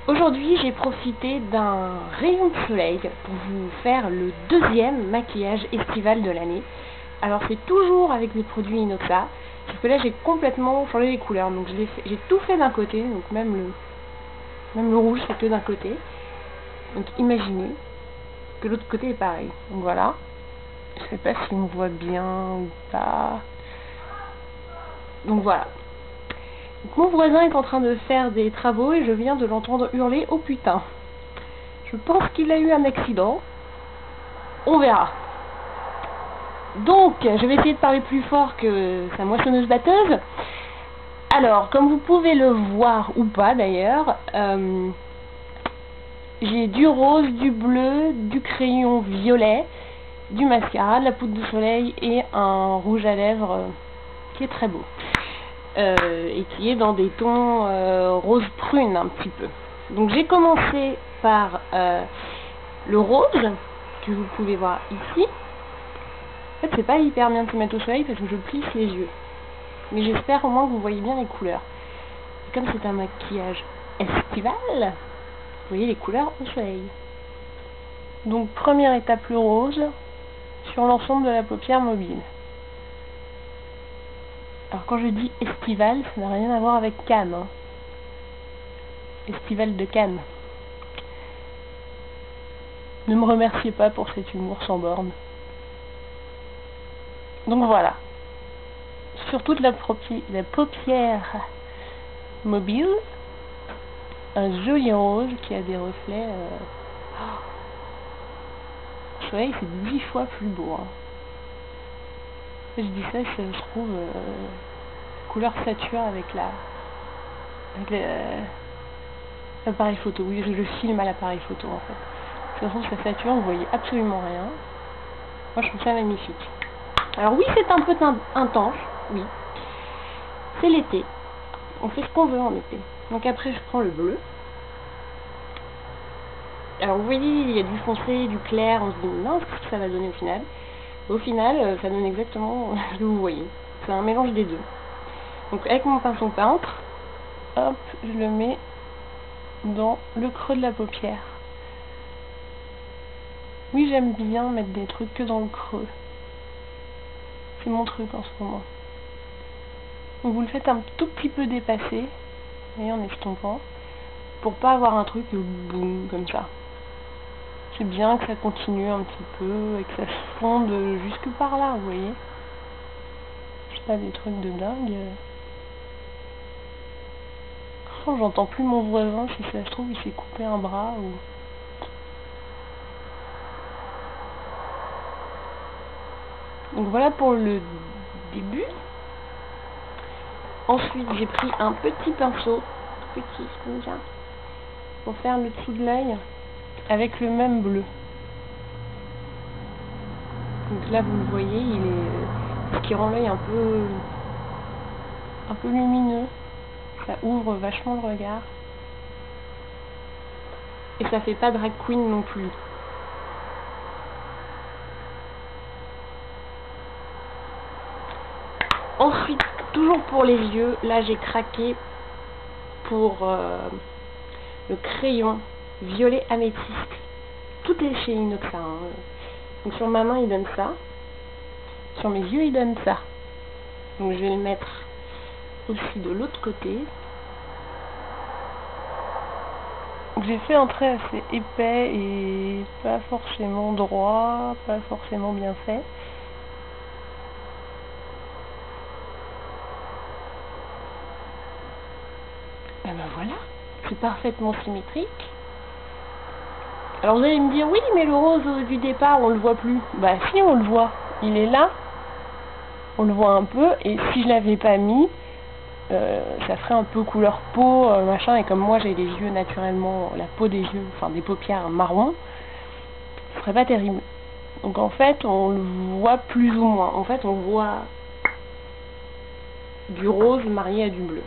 Aujourd'hui, j'ai profité d'un rayon de soleil pour vous faire le deuxième maquillage estival de l'année. Alors c'est toujours avec des produits Inoxa, sauf que là j'ai complètement changé les couleurs, donc j'ai tout fait d'un côté, donc même le rouge c'est que d'un côté. Donc imaginez que l'autre côté est pareil. Donc voilà, je sais pas si on voit bien ou pas. Donc voilà. Donc, mon voisin est en train de faire des travaux et je viens de l'entendre hurler « Oh putain !» Je pense qu'il a eu un accident. On verra. Donc, je vais essayer de parler plus fort que sa moissonneuse-batteuse. Alors, comme vous pouvez le voir ou pas d'ailleurs, j'ai du rose, du bleu, du crayon violet, du mascara, de la poudre de soleil et un rouge à lèvres qui est très beau. Et qui est dans des tons rose prune un petit peu. Donc j'ai commencé par le rose, que vous pouvez voir ici. En fait c'est pas hyper bien de se mettre au soleil parce que je plisse les yeux. Mais j'espère au moins que vous voyez bien les couleurs. Et comme c'est un maquillage estival, vous voyez les couleurs au soleil. Donc première étape le rose sur l'ensemble de la paupière mobile. Alors quand je dis estival, ça n'a rien à voir avec Cannes. Hein. Estival de Cannes. Ne me remerciez pas pour cet humour sans borne. Donc voilà. Sur toute la paupière mobile, un joli rose qui a des reflets. Le soleil c'est 10 fois plus beau. Hein. Je dis ça, je trouve couleur sature avec l'appareil photo. Oui, je filme à l'appareil photo en fait. De toute façon, ça sature, vous voyez absolument rien. Moi, je trouve ça magnifique. Alors oui, c'est un peu intense, oui. C'est l'été. On fait ce qu'on veut en été. Donc après, je prends le bleu. Alors vous voyez, il y a du foncé, du clair. On se dit, non, qu'est-ce que ça va donner au final? Au final, ça donne exactement ce que vous voyez. C'est un mélange des deux. Donc avec mon pinceau peintre, hop, je le mets dans le creux de la paupière. Oui, j'aime bien mettre des trucs que dans le creux. C'est mon truc en ce moment. Donc vous le faites un tout petit peu dépasser, et en estompant, pour pas avoir un truc boum comme ça. C'est bien que ça continue un petit peu et que ça se fonde jusque par là, vous voyez. C'est pas des trucs de dingue. Oh, j'entends plus mon voisin, si ça se trouve il s'est coupé un bras ou... Donc voilà pour le début. Ensuite j'ai pris un petit pinceau, petit comme ça, pour faire le dessous de l'œil avec le même bleu. Donc là vous le voyez, il est ce qui rend l'œil un peu lumineux. Ça ouvre vachement le regard. Et ça fait pas drag queen non plus. Ensuite, toujours pour les yeux, là j'ai craqué pour le crayon violet améthyste. Tout est chez Inoxa. Hein. Donc sur ma main il donne ça. Sur mes yeux il donne ça. Donc je vais le mettre aussi de l'autre côté. J'ai fait un trait assez épais et pas forcément droit, pas forcément bien fait. Et ben voilà, c'est parfaitement symétrique. Alors vous allez me dire, oui mais le rose du départ on le voit plus. Bah si, on le voit, il est là. On le voit un peu, et si je l'avais pas mis, ça ferait un peu couleur peau, machin, et comme moi j'ai les yeux naturellement, la peau des yeux, enfin des paupières marron, ce serait pas terrible. Donc en fait, on le voit plus ou moins. En fait, on voit du rose marié à du bleu.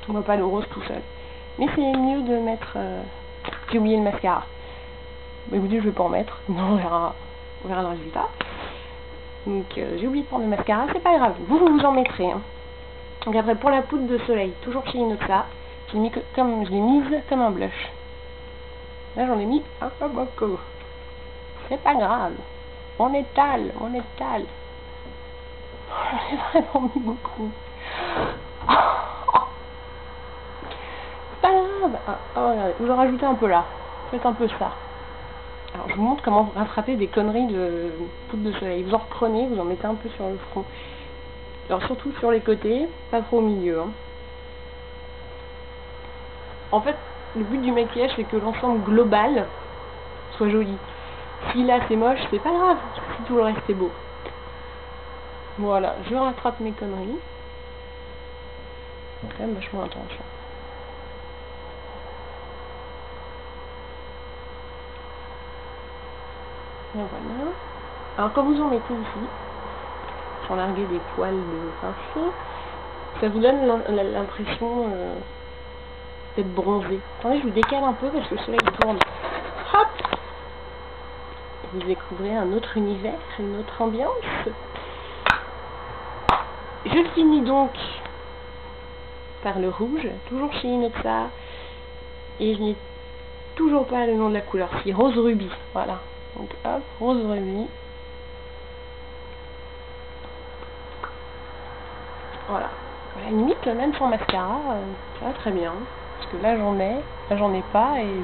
On voit pas le rose tout seul. Mais c'est mieux de mettre... J'ai oublié le mascara. Bah écoutez, je vais pas en mettre. On verra le résultat. Donc j'ai oublié de prendre le mascara, c'est pas grave. Vous en mettrez. Hein. Donc après, pour la poudre de soleil, toujours chez Inoxa, je l'ai mise comme un blush. Là, j'en ai mis un peu beaucoup. C'est pas grave. On étale, on étale. J'en ai vraiment mis beaucoup. C'est pas grave. Regardez, vous en rajoutez un peu là. Faites un peu ça. Alors, je vous montre comment rattraper des conneries de poudre de soleil. Vous en reprenez, vous en mettez un peu sur le front. Alors, surtout sur les côtés, pas trop au milieu. Hein. En fait, le but du maquillage, c'est que l'ensemble global soit joli. Si là c'est moche, c'est pas grave, si tout le reste est beau. Voilà, je rattrape mes conneries. C'est quand même vachement intense. Et voilà. Alors quand vous en mettez ici, sans larguer des poils de pinceau, ça vous donne l'impression d'être bronzé. Attendez, je vous décale un peu parce que le soleil tourne. Hop! Vous découvrez un autre univers, une autre ambiance. Je finis donc par le rouge, toujours chez Inoxa, et je n'ai toujours pas le nom de la couleur, c'est rose rubis, voilà. Donc hop, rose rubis. Voilà. À la limite, même sans mascara, ça va très bien. Parce que là j'en ai, là j'en ai pas, et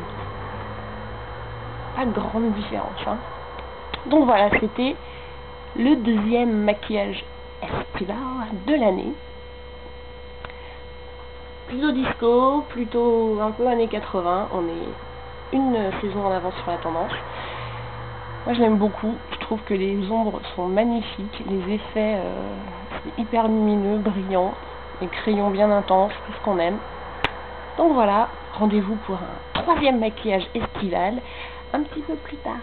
pas de grande différence. Hein. Donc voilà, c'était le deuxième maquillage estival de l'année. Plutôt disco, plutôt un peu années 80, on est une saison en avance sur la tendance. Moi je l'aime beaucoup, je trouve que les ombres sont magnifiques, les effets c'est hyper lumineux, brillant, les crayons bien intenses, tout ce qu'on aime. Donc voilà, rendez-vous pour un troisième maquillage estival un petit peu plus tard.